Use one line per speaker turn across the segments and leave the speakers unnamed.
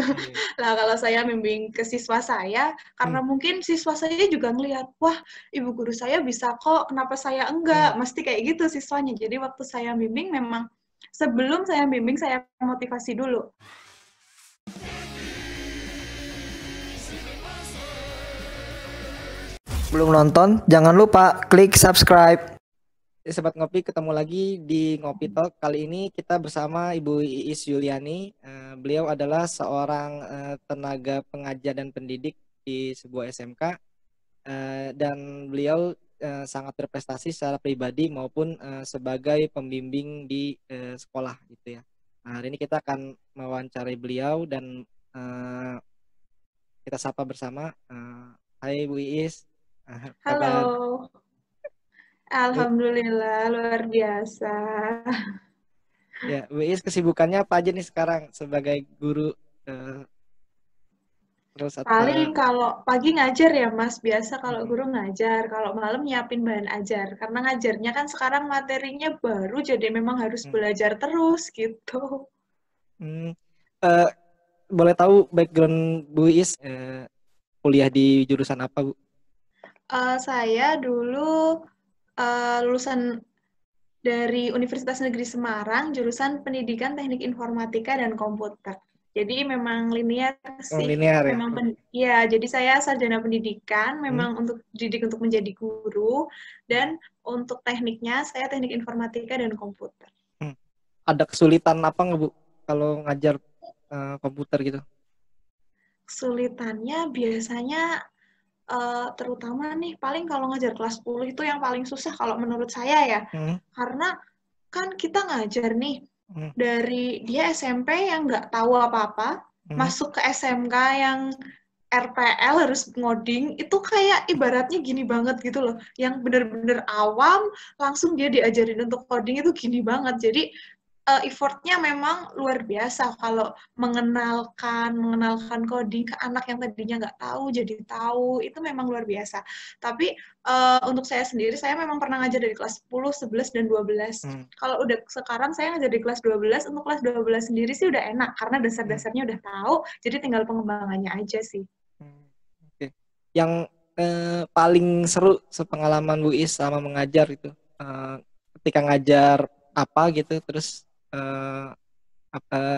Iya.
Lah kalau saya membimbing ke siswa saya,
Hmm.
karena mungkin siswa saya juga ngelihat, wah ibu guru saya bisa kok, kenapa saya
Hmm.
enggak? Mesti kayak gitu siswanya. Jadi waktu saya bimbing memang sebelum saya bimbing saya motivasi dulu.
Belum nonton, jangan lupa klik subscribe.
Sobat Ngopi, ketemu lagi di Ngopi Talk. Kali ini kita bersama Ibu Iis Yuliani. Beliau adalah seorang tenaga pengajar dan pendidik di sebuah SMK. Dan beliau sangat berprestasi secara pribadi maupun sebagai pembimbing di sekolah gitu ya. Nah, hari ini kita akan mewawancarai beliau dan kita sapa bersama. Hai Bu Iis, kabar?
Halo, alhamdulillah luar biasa.
Ya, Bu Iis kesibukannya apa aja nih sekarang sebagai guru eh, terus
Paling
atau
kalau pagi ngajar ya Mas, biasa kalau
Mm-mm.
guru ngajar, kalau malam nyiapin bahan ajar. Karena ngajarnya kan sekarang materinya baru, jadi memang harus
Hmm.
belajar terus gitu.
Hmm. Eh, boleh tahu background Bu Iis kuliah di jurusan apa, Bu?
Saya dulu lulusan dari Universitas Negeri Semarang, jurusan Pendidikan Teknik Informatika dan Komputer. Jadi memang linear
Oh,
sih.
linear ya.
Memang ya, jadi saya sarjana pendidikan,
Hmm.
memang untuk didik untuk menjadi guru, dan untuk tekniknya saya teknik informatika dan komputer.
Hmm. Ada kesulitan apa nggak, Bu, kalau ngajar komputer gitu?
Kesulitannya biasanya terutama nih paling kalau ngajar kelas 10 itu yang paling susah kalau menurut saya ya.
Hmm.
Karena kan kita ngajar nih
Hmm.
dari dia SMP yang nggak tahu apa-apa,
Hmm.
masuk ke SMK yang RPL harus ngoding, itu kayak ibaratnya gini banget gitu loh. Yang bener-bener awam, langsung dia diajarin untuk coding itu gini banget. Jadi effortnya memang luar biasa kalau mengenalkan coding ke anak yang tadinya nggak tahu jadi tahu, itu memang luar biasa. Tapi untuk saya sendiri, saya memang pernah ngajar dari kelas 10, 11, dan 12.
Hmm.
Kalau udah sekarang saya ngajar di kelas 12, untuk kelas 12 sendiri sih udah enak, karena dasar-dasarnya udah tahu, jadi tinggal pengembangannya aja sih.
Hmm. Oke. Yang paling seru sepengalaman Bu Is sama mengajar itu ketika ngajar apa gitu, terus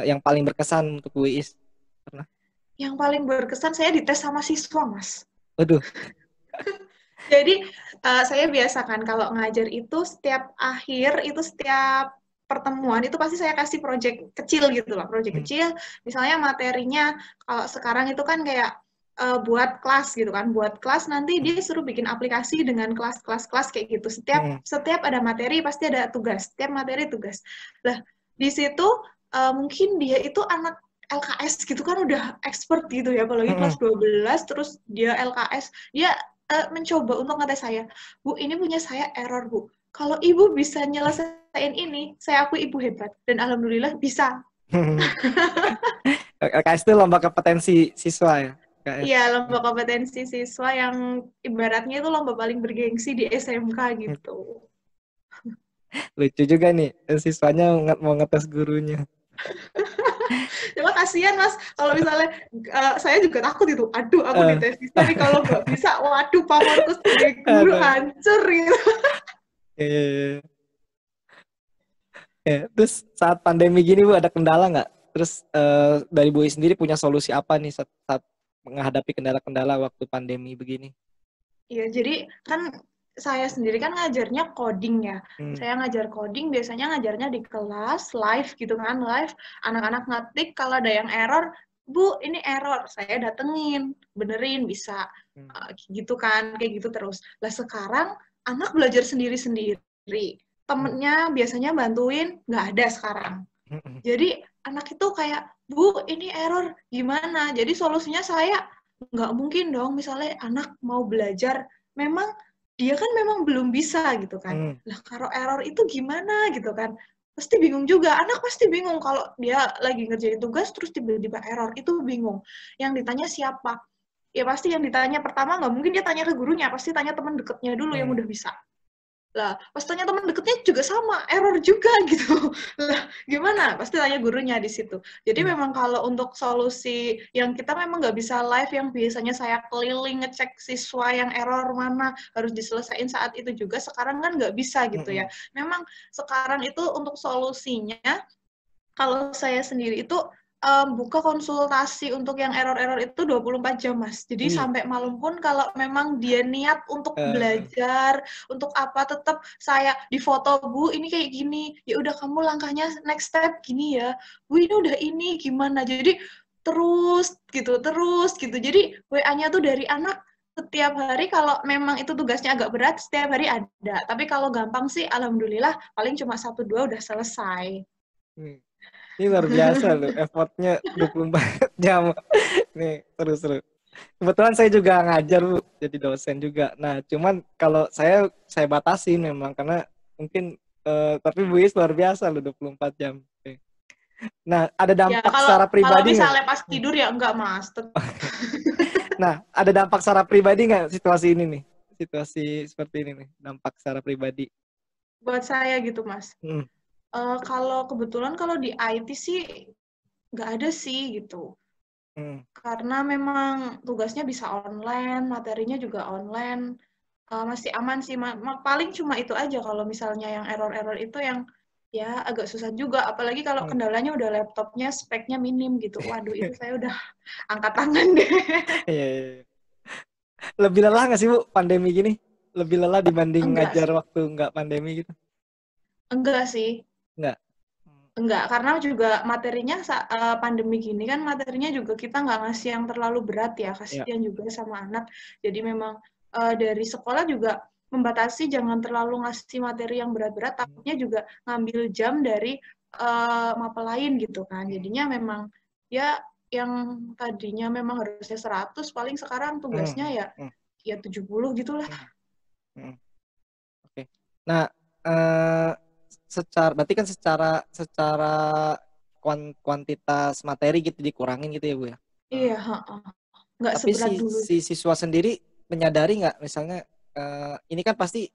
yang paling berkesan untuk Bu Is pernah?
Yang paling berkesan saya dites sama siswa, Mas.
Waduh.
Jadi saya biasakan kalau ngajar itu setiap akhir itu setiap pertemuan itu pasti saya kasih proyek kecil gitu loh, proyek
Hmm.
kecil. Misalnya materinya kalau sekarang itu kan kayak buat kelas gitu kan, buat kelas nanti dia suruh bikin aplikasi dengan kelas kayak gitu.
Hmm.
Setiap ada materi pasti ada tugas, setiap materi tugas. Lah di situ mungkin dia itu anak LKS gitu kan udah expert gitu ya, apalagi
Hmm.
kelas 12 terus dia LKS, dia mencoba untuk ngetes saya, Bu, ini punya saya error, Bu. Kalau Ibu bisa nyelesain ini, saya akui Ibu hebat. Dan Alhamdulillah bisa.
LKS itu lomba kompetensi siswa ya, LKS.
Iya, lomba kompetensi siswa yang ibaratnya itu lomba paling bergengsi di SMK gitu.
Lucu juga nih, siswanya mau ngetes gurunya.
Cuma kasihan Mas, kalau misalnya saya juga takut itu, aduh aku
Eh,
dites bisa nih, kalau nggak bisa, waduh pamorku sebagai guru
Aduh.
hancur gitu.
Eh, terus saat pandemi gini Bu ada kendala nggak? Terus dari Bu sendiri punya solusi apa nih saat menghadapi kendala-kendala waktu pandemi begini?
Iya, jadi kan saya sendiri kan ngajarnya coding ya.
Hmm.
Saya ngajar coding, biasanya ngajarnya di kelas, live gitu kan, live. Anak-anak ngetik, kalau ada yang error, Bu, ini error. Saya datengin, benerin, bisa.
Hmm.
Gitu kan, kayak gitu terus. Lah sekarang, anak belajar sendiri-sendiri. Temennya biasanya bantuin, nggak ada sekarang.
Hmm.
Jadi anak itu kayak, Bu, ini error, gimana? Jadi solusinya saya, nggak mungkin dong, misalnya anak mau belajar, memang dia kan memang belum bisa gitu kan.
Hmm.
Lah kalau error itu gimana gitu kan? Pasti bingung juga, anak pasti bingung kalau dia lagi ngerjain tugas terus tiba-tiba error, itu bingung. Yang ditanya siapa? Ya pasti yang ditanya pertama nggak mungkin dia tanya ke gurunya, pasti tanya teman dekatnya dulu yang
Hmm.
udah bisa. Lah, pas tanya teman deketnya juga sama, error juga gitu. Lah, gimana? Pasti tanya gurunya di situ. Jadi
Hmm.
memang kalau untuk solusi yang kita memang nggak bisa live, yang biasanya saya keliling ngecek siswa yang error mana, harus diselesaikan saat itu juga, sekarang kan nggak bisa gitu ya.
Mm-mm.
Memang sekarang itu untuk solusinya, kalau saya sendiri itu buka konsultasi untuk yang error-error itu 24 jam, Mas. Jadi
Wih,
sampai malam pun kalau memang dia niat untuk
eh,
belajar, untuk apa, tetap saya difoto, Bu, ini kayak gini. Ya udah kamu langkahnya next step gini ya. Bu, ini udah ini gimana. Jadi terus gitu. Jadi WA-nya tuh dari anak setiap hari, kalau memang itu tugasnya agak berat, setiap hari ada. Tapi kalau gampang sih, alhamdulillah, paling cuma 1-2 udah selesai.
hmm. Ini luar biasa loh, effortnya 24 jam. Nih, seru-seru. Kebetulan saya juga ngajar, Bu, jadi dosen juga. Nah, cuman kalau saya batasin memang karena mungkin tapi Bu Is luar biasa loh 24 jam. Oke. Nah, ada
Ya,
dampak
kalau
secara
kalau
pribadi nggak?
misalnya pas tidur ya enggak, Mas.
Nah, ada dampak secara pribadi nggak situasi ini nih? Situasi seperti ini nih, dampak secara pribadi.
Buat saya gitu, Mas.
Hmm.
Kalau kebetulan kalau di IT sih nggak ada sih gitu.
Hmm.
Karena memang tugasnya bisa online, materinya juga online. Masih aman sih. Paling cuma itu aja kalau misalnya yang error-error itu yang ya agak susah juga. Apalagi kalau
Hmm.
kendalanya udah laptopnya speknya minim gitu. Waduh, itu saya udah angkat tangan deh.
Iya, iya, iya. Lebih lelah nggak sih, Bu, pandemi gini? Lebih lelah dibanding
Enggak
ngajar
sih.
waktu nggak pandemi gitu?
Enggak sih.
Nggak?
Enggak, karena juga materinya pandemi gini kan materinya juga kita nggak ngasih yang terlalu berat ya,
Ya.
kasihan juga sama anak. Jadi memang dari sekolah juga membatasi jangan terlalu ngasih materi yang berat-berat, takutnya juga ngambil jam dari mapel lain gitu kan. Jadinya memang ya yang tadinya memang harusnya 100, paling sekarang
Hmm.
tugasnya ya
Hmm.
ya 70 gitulah.
Hmm. Hmm. Oke. Nah, eh, berarti kan secara secara kuantitas materi gitu dikurangin gitu ya, Bu ya. Nah,
Iya, heeh. Nggak
tapi
seberat dulu
si
sih.
siswa sendiri menyadari nggak, misalnya ini kan pasti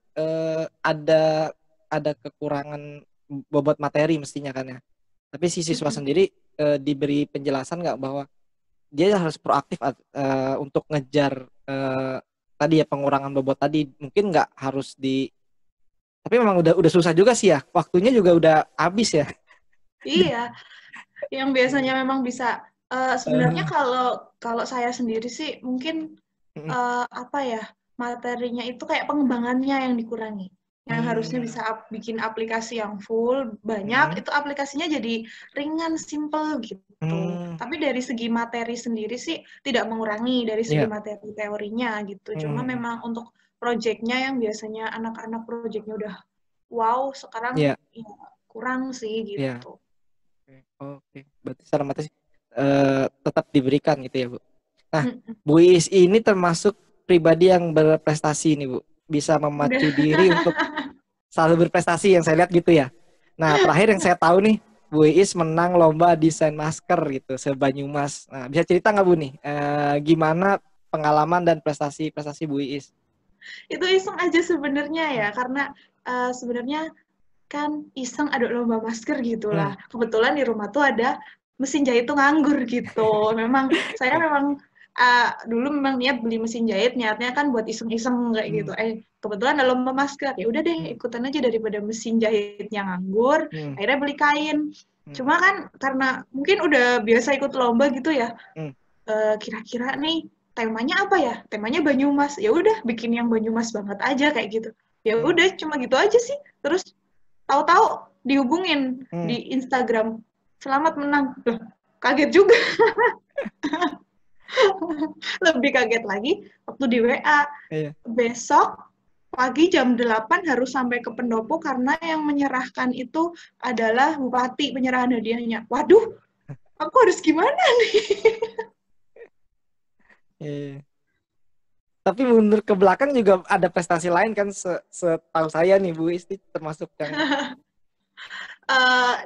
ada kekurangan bobot materi mestinya kan ya. Tapi si siswa
Mm-mm.
sendiri diberi penjelasan nggak bahwa dia harus proaktif untuk ngejar tadi ya pengurangan bobot tadi, mungkin nggak harus tapi memang udah susah juga sih ya, waktunya juga udah habis ya.
Iya. Yang biasanya memang bisa sebenarnya
Eh,
kalau kalau saya sendiri sih mungkin
mm,
apa ya, materinya itu kayak pengembangannya yang dikurangi. Yang harusnya bisa
mm,
bikin aplikasi yang full banyak,
mm,
itu aplikasinya jadi ringan, simple gitu.
mm,
Tapi dari segi materi sendiri sih tidak mengurangi dari segi
ya,
materi teorinya gitu. Cuma
mm,
memang untuk proyeknya yang biasanya anak-anak proyeknya udah wow, sekarang
ya,
ya kurang sih
ya.
gitu.
Oke, berarti secara materi tetap diberikan gitu ya, Bu. Nah,
Mm-mm.
Bu Iis ini termasuk pribadi yang berprestasi nih, Bu. Bisa
Udah.
memacu diri untuk selalu berprestasi yang saya lihat gitu ya. Nah, terakhir yang saya tahu nih, Bu Iis menang lomba desain masker gitu, se-Banyumas. Nah, bisa cerita nggak, Bu nih, gimana pengalaman dan prestasi-prestasi Bu Iis?
Itu iseng aja sebenarnya ya,
Hmm.
karena sebenarnya kan iseng ada lomba masker
Hmm.
gitulah. Kebetulan di rumah tuh ada mesin jahit tuh nganggur gitu. Memang saya
Oke.
memang dulu memang niat beli mesin jahit, niatnya kan buat iseng-iseng kayak
Hmm.
gitu. Kebetulan ada lomba masker, ya udah deh
Hmm.
ikutan aja daripada mesin jahitnya nganggur.
Hmm.
Akhirnya beli kain.
Hmm.
Cuma kan karena mungkin udah biasa ikut lomba gitu ya,
Hmm.
kira-kira nih temanya apa ya? Temanya Banyumas. Ya udah bikin yang Banyumas banget aja kayak gitu. Ya
Hmm.
udah cuma gitu aja sih. Terus tahu-tahu dihubungin
Hmm.
di Instagram. Selamat menang. Loh, kaget juga. Lebih kaget lagi waktu di WA.
Iya.
Besok pagi jam 8 harus sampai ke pendopo karena yang menyerahkan itu adalah bupati penyerahan hadiahnya. Waduh, aku harus gimana nih?
Iya. Tapi mundur ke belakang juga ada prestasi lain kan, setahu saya nih Bu Iis termasuk yang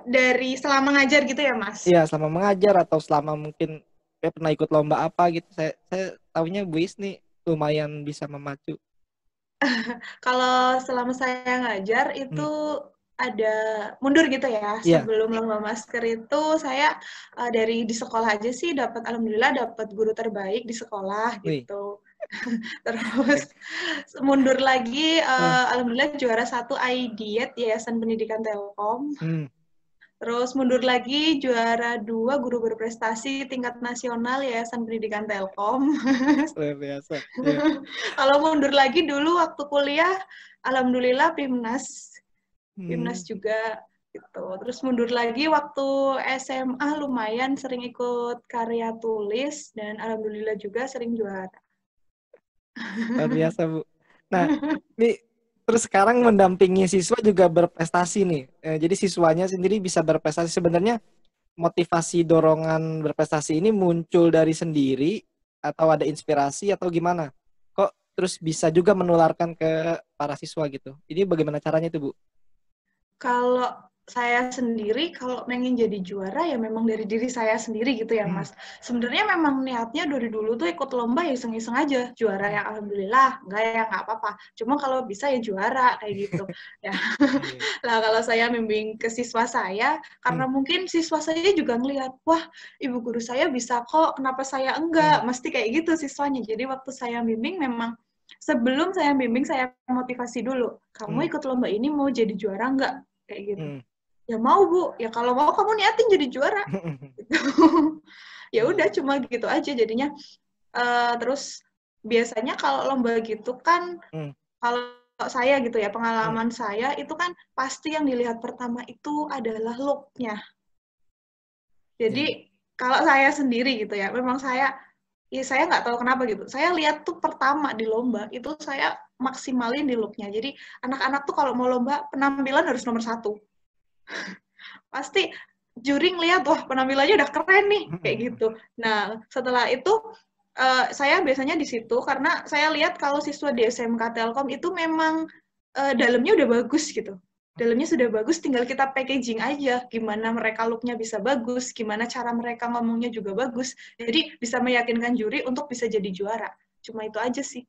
Dari selama ngajar gitu ya, Mas?
ya selama mengajar atau selama mungkin pernah ikut lomba apa gitu. Saya tahunya Bu Iis nih lumayan bisa memacu.
Kalau selama saya ngajar itu
Hmm.
ada mundur gitu ya.
Iya.
Sebelum lomba masker itu saya dari di sekolah aja sih alhamdulillah dapat guru terbaik di sekolah
Wih.
gitu. Terus mundur lagi
Eh,
alhamdulillah juara 1 IDIET Yayasan Pendidikan Telkom.
hmm.
Terus mundur lagi juara 2 guru berprestasi tingkat nasional Yayasan Pendidikan Telkom.
Luar biasa. Iya.
Kalau mundur lagi dulu waktu kuliah, alhamdulillah PIMNAS
Hmm.
juga gitu. Terus mundur lagi waktu SMA lumayan sering ikut karya tulis dan alhamdulillah juga sering juara.
Luar biasa, Bu. Nah, ini terus sekarang mendampingi siswa juga berprestasi nih. Jadi siswanya sendiri bisa berprestasi. Sebenarnya motivasi dorongan berprestasi ini muncul dari sendiri atau ada inspirasi atau gimana? Kok terus bisa juga menularkan ke para siswa gitu? Ini bagaimana caranya itu, Bu?
Kalau saya sendiri, kalau pengen jadi juara ya memang dari diri saya sendiri gitu ya
Hmm.
Mas. Sebenarnya memang niatnya dari dulu tuh ikut lomba ya iseng-iseng aja. Juara ya alhamdulillah, enggak ya nggak apa-apa. Cuma kalau bisa ya juara kayak gitu. Ya.
Iya.
Lah kalau saya membimbing ke siswa saya,
Hmm.
karena mungkin siswa saya juga ngelihat, wah ibu guru saya bisa kok, kenapa saya
Hmm.
enggak? Mesti kayak gitu siswanya. Jadi waktu saya bimbing memang sebelum saya bimbing saya motivasi dulu. Kamu
Hmm.
ikut lomba ini mau jadi juara enggak? Kayak gitu.
Hmm.
Ya mau Bu, ya kalau mau kamu niatin jadi juara. Gitu. Ya udah
Iya.
cuma gitu aja jadinya. Terus biasanya kalau lomba gitu kan,
Hmm.
kalau saya gitu ya,
Hmm.
pengalaman saya itu kan pasti yang dilihat pertama itu adalah look-nya.
Iya.
Jadi kalau saya sendiri gitu ya, memang saya nggak tahu kenapa gitu. Saya lihat tuh pertama di lomba itu saya maksimalin di look-nya. Jadi anak-anak tuh kalau mau lomba penampilan harus nomor 1. Pasti juri ngeliat, wah penampilannya udah keren nih, kayak gitu. Nah, setelah itu saya biasanya di situ karena saya lihat kalau siswa di SMK Telkom itu memang dalamnya udah bagus gitu. Dalamnya sudah bagus, tinggal kita packaging aja. Gimana mereka look-nya bisa bagus, gimana cara mereka ngomongnya juga bagus. Jadi bisa meyakinkan juri untuk bisa jadi juara. Cuma itu aja sih.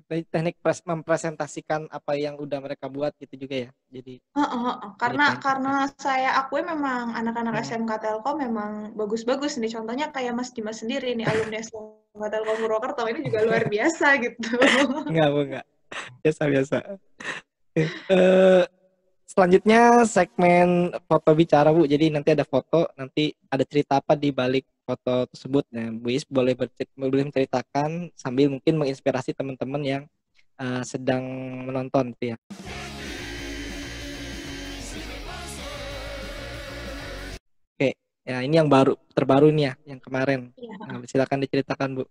Teknik mempresentasikan apa yang udah mereka buat gitu juga ya. Jadi
Karena
teknik.
saya akui memang anak-anak
Hmm.
SMK Telkom memang bagus-bagus nih. Contohnya kayak Mas Dimas sendiri nih, alumni SMK Telkom Purwokerto ini juga luar biasa gitu.
Enggak, Bu, enggak. Biasa-biasa. Eh, Selanjutnya segmen foto bicara, Bu. Jadi nanti ada foto, nanti ada cerita apa di balik foto tersebut. Nah, Bu Is boleh boleh menceritakan sambil mungkin menginspirasi teman-teman yang sedang menonton gitu ya. Oke, ya ini yang terbaru nih ya, yang kemarin.
Ya.
Nah, silakan diceritakan, Bu.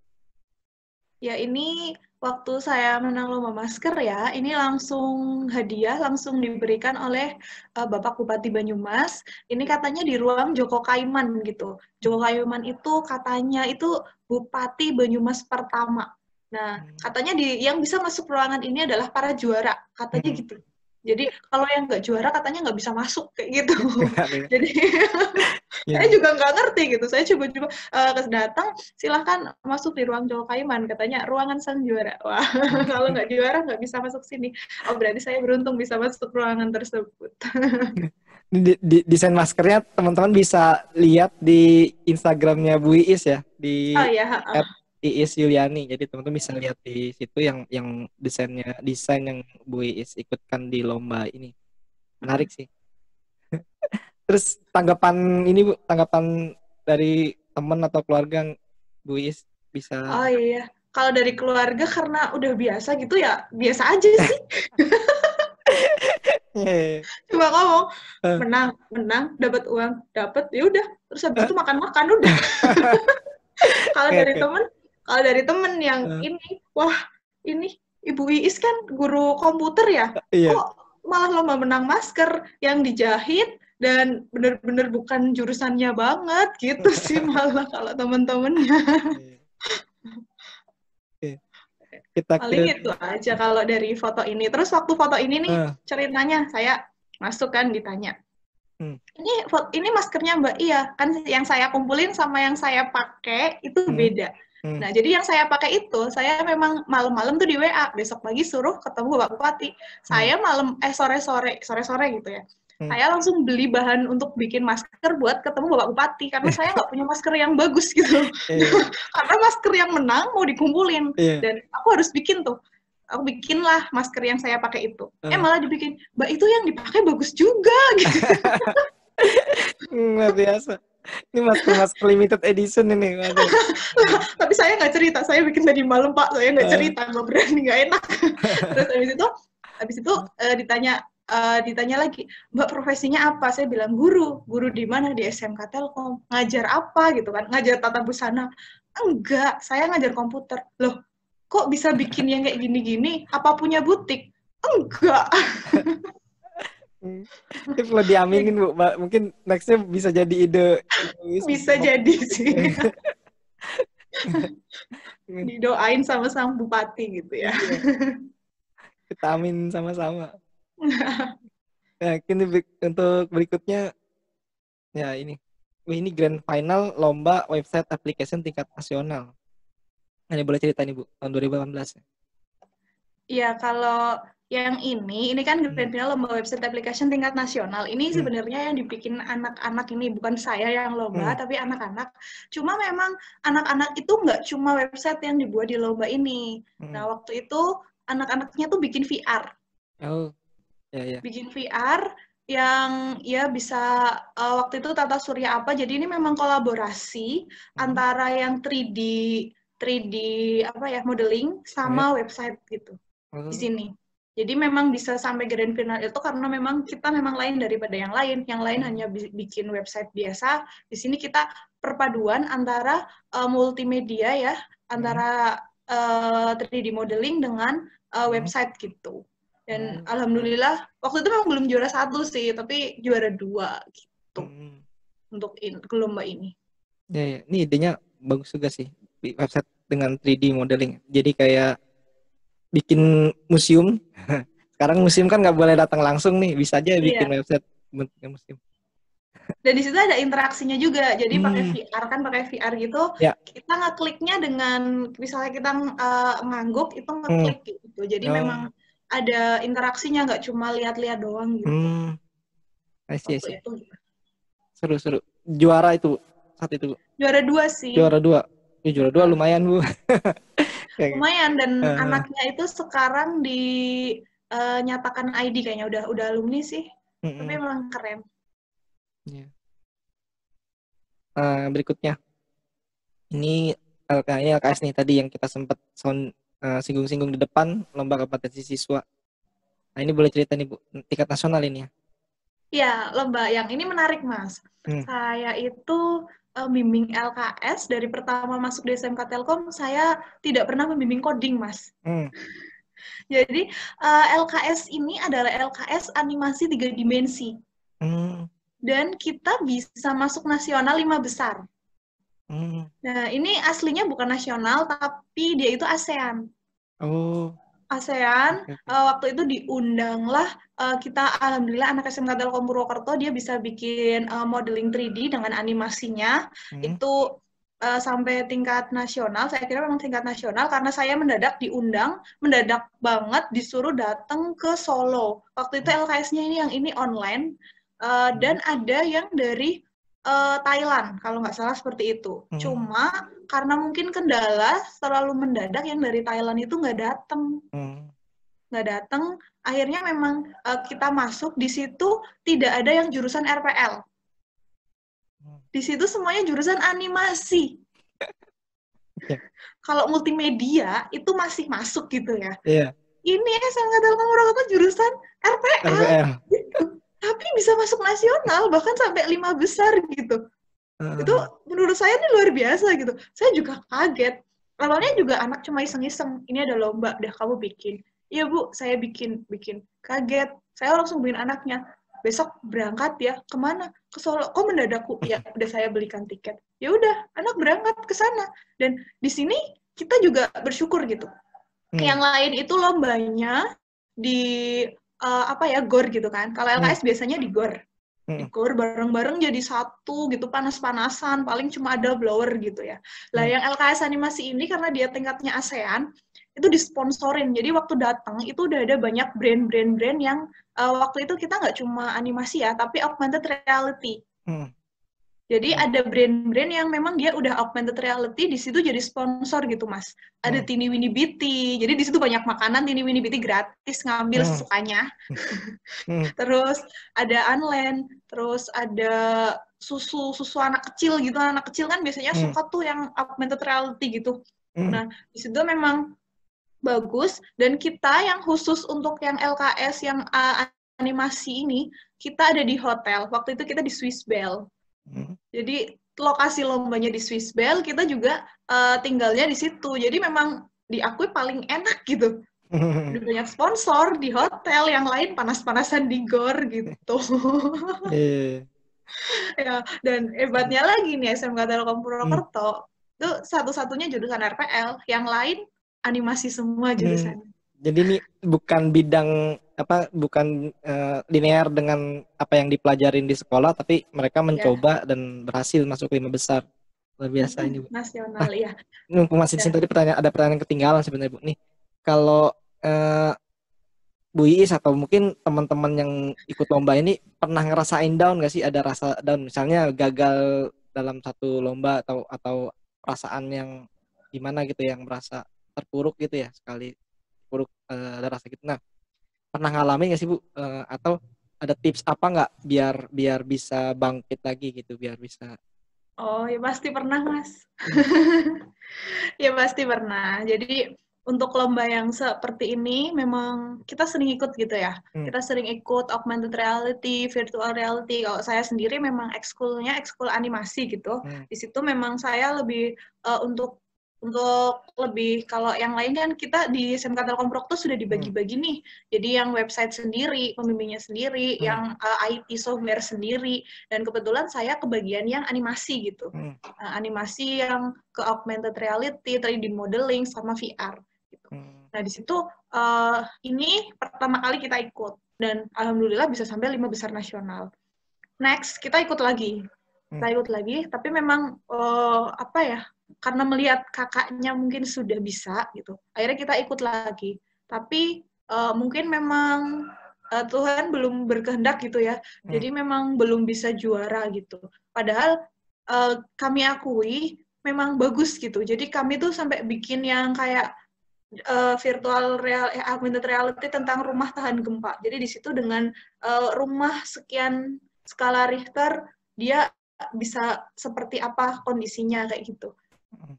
Ya ini waktu saya menang lomba masker ya, ini langsung hadiah langsung diberikan oleh Bapak Bupati Banyumas. Ini katanya di ruang Joko Kaiman gitu. Joko Kaiman itu katanya itu Bupati Banyumas pertama. Nah, katanya yang bisa masuk ruangan ini adalah para juara, katanya
Hmm.
gitu. Jadi kalau yang nggak juara katanya nggak bisa masuk kayak gitu. Jadi saya
Ya.
juga nggak ngerti gitu. Saya coba-coba datang, silahkan masuk di ruang Joko Kaiman. Katanya ruangan sang juara. Wah, kalau nggak juara nggak bisa masuk sini. Oh berarti saya beruntung bisa masuk ruangan tersebut.
Desain maskernya teman-teman bisa lihat di Instagramnya Bu Iis ya, di
Oh ya,
@iis_yuliani. Jadi teman-teman bisa lihat di situ yang desain yang Bu Iis ikutkan di lomba ini. Menarik sih. Terus tanggapan dari teman atau keluarga Bu Iis bisa.
oh iya. Kalau dari keluarga karena udah biasa gitu ya, biasa aja sih.
Yeay.
Cuma ngomong
Eh,
menang, dapat uang, dapat ya udah. Terus habis itu makan-makan udah. Kalau
Oke,
dari
oke.
temen, yang ini, wah ini Ibu Iis kan guru komputer ya,
Iya.
kok malah lomba menang masker yang dijahit dan bener-bener bukan jurusannya banget gitu sih malah kalau temen-temennya.
Iya. Oke. Kita
Paling
ke
itu aja kalau dari foto ini. Terus waktu foto ini nih
eh,
ceritanya saya masuk kan ditanya.
hmm,
Ini maskernya Mbak, iya kan yang saya kumpulin sama yang saya pakai itu
hmm,
beda.
Hmm.
Nah, jadi yang saya pakai itu, saya memang malam-malam tuh di WA, besok pagi suruh ketemu Bapak Bupati. Saya sore-sore gitu ya. Saya langsung beli bahan untuk bikin masker buat ketemu Bapak Bupati, karena saya nggak punya masker yang bagus gitu. Karena masker yang menang mau dikumpulin, dan aku harus bikin tuh. Aku bikinlah masker yang saya pakai itu. Malah dibikin, Mbak itu yang dipakai bagus juga gitu.
Luar biasa. Ini masker limited edition ini. Waduh.
Tapi saya nggak cerita, saya bikin tadi malam Pak, saya nggak cerita, nggak berani, nggak enak. Terus habis itu ditanya lagi, Mbak profesinya apa? Saya bilang guru di mana? Di SMK Telkom. Ngajar apa gitu kan? Ngajar tata busana. Enggak, saya ngajar komputer. Loh, kok bisa bikin yang kayak gini-gini? Apa punya butik? Enggak.
Ini perlu diaminin Bu, mungkin nextnya bisa jadi ide.
Bisa jadi sih. Didoain sama sang bupati gitu ya.
Kita amin sama-sama. Nah, ini untuk berikutnya ya ini. Ini grand final lomba website application tingkat nasional. Nah, ini boleh cerita nih Bu, tahun 2018 ya.
Iya, kalau yang ini kan grand final lomba website application tingkat nasional. Ini sebenarnya yang dibikin anak-anak ini, bukan saya yang lomba, tapi anak-anak. Cuma memang anak-anak itu nggak cuma website yang dibuat di lomba ini. Nah, waktu itu anak-anaknya tuh bikin VR.
Oh, ya.
Bikin VR yang ya bisa waktu itu tata surya apa. Jadi ini memang kolaborasi antara yang 3D apa ya, modeling sama website gitu di sini. Jadi memang bisa sampai grand final itu karena memang kita memang lain daripada yang lain. Yang lain hanya bikin website biasa. Di sini kita perpaduan antara multimedia ya, antara 3D modeling dengan website gitu. Dan alhamdulillah waktu itu memang belum juara 1 sih, tapi juara 2 gitu untuk lomba ini.
Ya, ini idenya bagus juga sih, website dengan 3D modeling. Jadi kayak bikin museum. Sekarang museum kan nggak boleh datang langsung nih, bisa aja bikin website bentuknya museum. Dan
di situ ada interaksinya juga. Jadi pakai VR gitu, kita ngekliknya dengan misalnya kita ngangguk itu ngeklik gitu. Jadi memang ada interaksinya, nggak cuma lihat-lihat doang gitu.
Itu gitu. Seru. Juara itu saat itu.
Juara 2 sih.
Juara 2 lumayan Bu.
Lumayan, dan anaknya itu sekarang dinyatakan ID kayaknya udah alumni sih. Tapi memang keren.
Berikutnya ini LKS nih tadi yang kita sempat singgung-singgung di depan, lomba kompetensi siswa. Nah, ini boleh cerita nih Bu, tingkat nasional ini ya?
Iya, lomba yang ini menarik Mas. Saya itu bimbing LKS dari pertama masuk di SMK Telkom, saya tidak pernah membimbing coding Mas. Jadi LKS ini adalah LKS animasi 3 dimensi. Dan kita bisa masuk nasional 5 besar. Nah, ini aslinya bukan nasional, tapi dia itu ASEAN. ASEAN, waktu itu diundanglah kita, alhamdulillah anak SMK Telkom Purwokerto, dia bisa bikin modeling 3D dengan animasinya. Itu sampai tingkat nasional, saya kira memang tingkat nasional, karena saya mendadak banget disuruh datang ke Solo. Waktu itu LKS-nya yang ini online, dan ada yang dari Thailand, kalau nggak salah seperti itu. Cuma karena mungkin kendala terlalu mendadak, yang dari Thailand itu nggak datang. Akhirnya memang kita masuk, di situ tidak ada yang jurusan RPL. Di situ semuanya jurusan animasi. Kalau multimedia itu masih masuk gitu ya. Ini SMK Telkom Purwokerto jurusan RPL. Gitu. Tapi bisa masuk nasional, bahkan sampai 5 besar gitu. Itu menurut saya ini luar biasa gitu. Saya juga kaget. Awalnya juga anak cuma iseng-iseng, ini ada lomba, udah kamu bikin. Iya Bu, saya bikin. Kaget. Saya langsung beliin anaknya. Besok berangkat ya, kemana? Ke Solo. Kok mendadakku? Ya, udah saya belikan tiket. Ya udah, anak berangkat ke sana. Dan di sini kita juga bersyukur gitu. Yang lain itu lombanya di GOR gitu kan. Kalau LKS biasanya di GOR. digor bareng-bareng jadi satu gitu, panas-panasan, paling cuma ada blower gitu ya. Lah yang LKS animasi ini karena dia tingkatnya ASEAN, itu disponsorin. Jadi waktu datang itu udah ada banyak brand yang waktu itu kita nggak cuma animasi ya, tapi augmented reality. Jadi ada brand-brand yang memang dia udah augmented reality di situ jadi sponsor gitu, Mas. Ada Tiny Winnie Bitty. Jadi di situ banyak makanan Tiny Winnie Bitty gratis, ngambil sesukanya. Terus ada Unland, terus ada susu anak kecil gitu. Anak kecil kan biasanya suka tuh yang augmented reality gitu. Nah, di situ memang bagus, dan kita yang khusus untuk yang LKS yang animasi ini, kita ada di hotel. Waktu itu kita di Swiss Bell. Jadi lokasi lombanya di Swiss Bell, kita juga tinggalnya di situ. Jadi memang diakui paling enak gitu. Udah banyak sponsor di hotel, yang lain panas-panasan di gor gitu. Ya, dan hebatnya lagi nih SMK Telkom Purwokerto, itu satu-satunya jurusan RPL, yang lain animasi semua jurusannya.
Jadi ini bukan bidang bukan linear dengan apa yang dipelajarin di sekolah, tapi mereka mencoba dan berhasil masuk 5 besar. Luar biasa ini, Bu.
Nasional ya.
Mumpung masih di sini tadi ada pertanyaan ketinggalan sebenarnya, Bu. Nih, kalau Bu Iis atau mungkin teman-teman yang ikut lomba ini pernah ngerasain down nggak sih? Ada rasa down, misalnya gagal dalam satu lomba atau perasaan yang gimana gitu, yang merasa terpuruk gitu ya, sekali terpuruk ada rasa gitu. Nah, pernah ngalamin nggak sih, Bu? Atau ada tips apa nggak biar bisa bangkit lagi gitu, biar bisa?
Oh ya pasti pernah, Mas. Ya pasti pernah. Jadi untuk lomba yang seperti ini memang kita sering ikut gitu ya. Kita sering ikut augmented reality, virtual reality. Kalau saya sendiri memang ekskulnya ekskul animasi gitu. Di situ memang saya lebih untuk lebih, kalau yang lain kan kita di SMK Telkom Purwokerto sudah dibagi-bagi nih. Jadi yang website sendiri, pembimbingnya sendiri, yang IT software sendiri, dan kebetulan saya kebagian yang animasi gitu. Animasi yang ke augmented reality, 3D modeling, sama VR. Gitu. Nah di situ ini pertama kali kita ikut, dan alhamdulillah bisa sampai 5 besar nasional. Next kita ikut lagi. Tapi memang karena melihat kakaknya mungkin sudah bisa gitu, akhirnya kita ikut lagi. Tapi mungkin memang Tuhan belum berkehendak gitu ya, jadi memang belum bisa juara gitu. Padahal kami akui memang bagus gitu. Jadi kami tuh sampai bikin yang kayak augmented reality tentang rumah tahan gempa. Jadi di situ dengan rumah sekian skala Richter, dia bisa seperti apa kondisinya kayak gitu.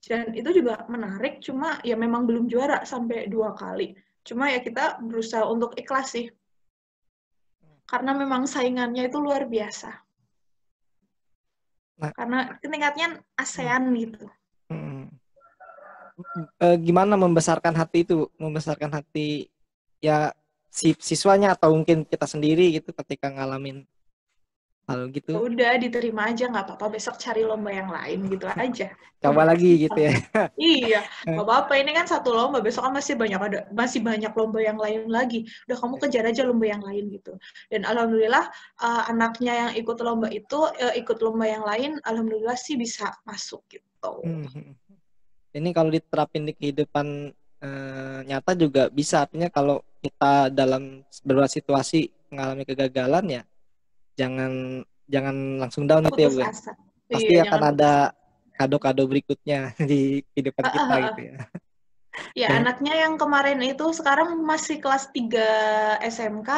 Dan itu juga menarik, cuma ya memang belum juara sampai 2 kali. Cuma ya kita berusaha untuk ikhlas sih. Karena memang saingannya itu luar biasa. Karena tingkatnya ASEAN gitu.
Gimana membesarkan hati itu? Membesarkan hati ya siswanya atau mungkin kita sendiri gitu ketika ngalamin hal gitu.
Udah diterima aja, nggak apa-apa, besok cari lomba yang lain gitu aja.
Coba lagi gitu ya.
Iya, nggak apa-apa, ini kan satu lomba, besok kan masih banyak lomba yang lain lagi. Udah kamu kejar aja lomba yang lain gitu. Dan alhamdulillah anaknya yang ikut lomba itu ikut lomba yang lain, alhamdulillah sih bisa masuk gitu.
Ini kalau diterapin di kehidupan nyata juga bisa, artinya kalau kita dalam beberapa situasi mengalami kegagalan ya jangan langsung down gitu ya, Bu. Pasti
iya,
akan ada kado-kado berikutnya di kehidupan kita gitu ya.
Ya, anaknya yang kemarin itu sekarang masih kelas 3 SMK,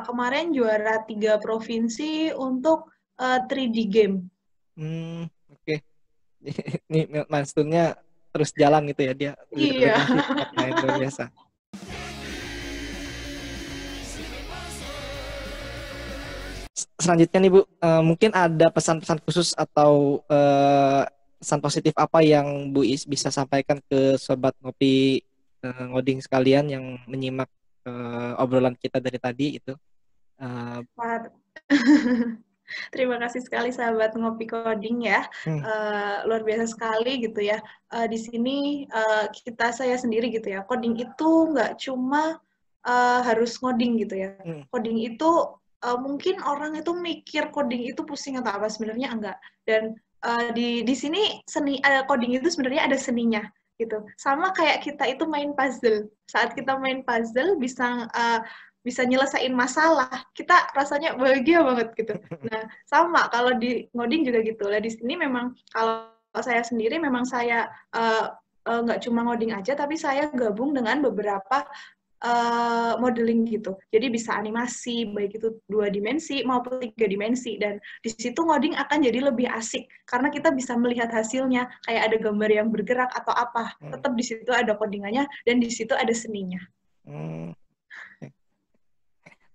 kemarin juara 3 provinsi untuk 3D game.
Oke. Ini milestone-nya terus jalan gitu ya, dia
Iya.
main luar biasa. Selanjutnya nih, Bu, mungkin ada pesan-pesan khusus atau pesan positif apa yang Bu Is bisa sampaikan ke sobat ngopi ngoding sekalian yang menyimak obrolan kita dari tadi itu?
Terima kasih sekali sahabat ngopi coding ya, luar biasa sekali gitu ya. Di sini saya sendiri gitu ya, coding itu nggak cuma harus ngoding gitu ya. Coding itu mungkin orang itu mikir coding itu pusing atau apa, sebenarnya enggak. Dan di sini coding itu sebenarnya ada seninya gitu. Sama kayak kita itu main puzzle. Saat kita main puzzle bisa nyelesain masalah, kita rasanya bahagia banget gitu. Nah, sama kalau di ngoding juga gitu. Lah di sini memang kalau saya sendiri memang saya nggak cuma ngoding aja, tapi saya gabung dengan beberapa modeling gitu. Jadi bisa animasi, baik itu 2 dimensi maupun 3 dimensi. Dan di situ ngoding akan jadi lebih asik, karena kita bisa melihat hasilnya, kayak ada gambar yang bergerak atau apa. Tetap di situ ada codingannya, dan di situ ada seninya.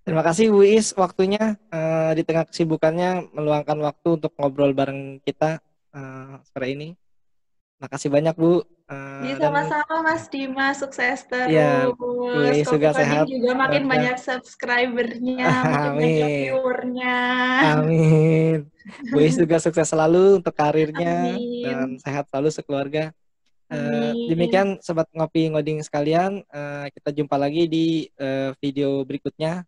Terima kasih Bu Is waktunya di tengah kesibukannya meluangkan waktu untuk ngobrol bareng kita sore ini. Makasih banyak Bu.
Sama-sama Mas Dimas, sukses
Ya, Bu
terus.
Is juga
Coding
sehat.
juga makin
Keluarga.
banyak subscribernya, makin banyak
Amin.
viewernya.
Amin. Bu Is juga sukses selalu untuk karirnya dan
Amin.
sehat selalu sekeluarga.
Amin.
Demikian Sobat Ngopi Ngoding sekalian, kita jumpa lagi di video berikutnya.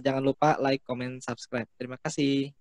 Jangan lupa like, comment, subscribe. Terima kasih.